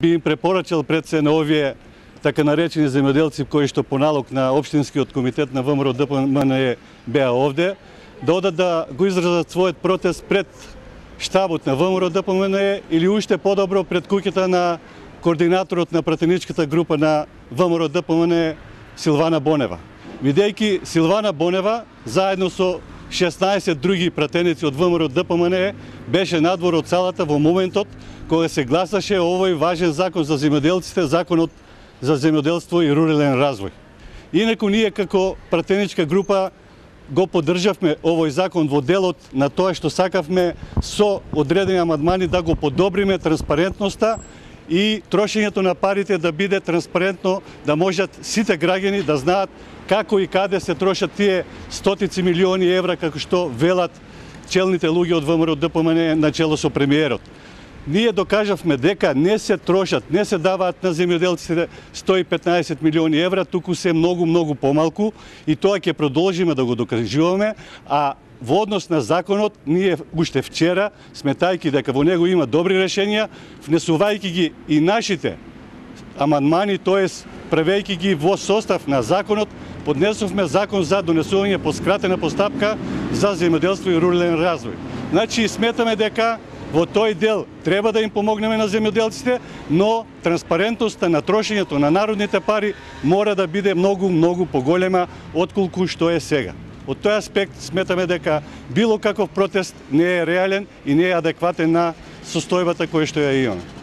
Би им препорачал пред се на овие така наречени земјоделци кои што по налог на Општинскиот комитет на ВМРО ДПМНЕ беа овде, да одат да го изразат својот протест пред штабот на ВМРО ДПМНЕ или уште подобро пред куќата на координаторот на пратеничката група на ВМРО ДПМНЕ Силвана Бонева. Видејќи Силвана Бонева заедно со 16 други пратеници од ВМРО ДПМНЕ беше надвор од салата во моментот кога се гласаше овој важен закон за земјоделците, законот за земјоделство и рурален развој. Инаку ние како пратеничка група го поддржавме овој закон во делот на тоа што сакавме со одредени амандмани да го подобриме транспарентноста и трошењето на парите да биде транспарентно, да можат сите граѓани да знаат како и каде се трошат тие стотици милиони евра како што велат челните луѓе од ВМРО ДПМНЕ на чело со премиерот. Ние докажавме дека не се трошат, не се даваат на земјоделците 115 милиони евра, туку се многу помалку и тоа ќе продолжиме да го докажуваме, а во однос на законот, ние уште вчера, сметајќи дека во него има добри решенија, внесувајќи ги и нашите амандмани, тоест правејќи ги во состав на законот, поднесовме закон за донесување по скратена постапка за земјоделство и рурален развој. Значи, сметаме дека во тој дел треба да им помогнеме на земјоделците, но транспарентноста на трошењето на народните пари мора да биде многу поголема отколку што е сега. Од тој аспект сметаме дека било каков протест не е реален и не е адекватен на состојбата која што ја имаме.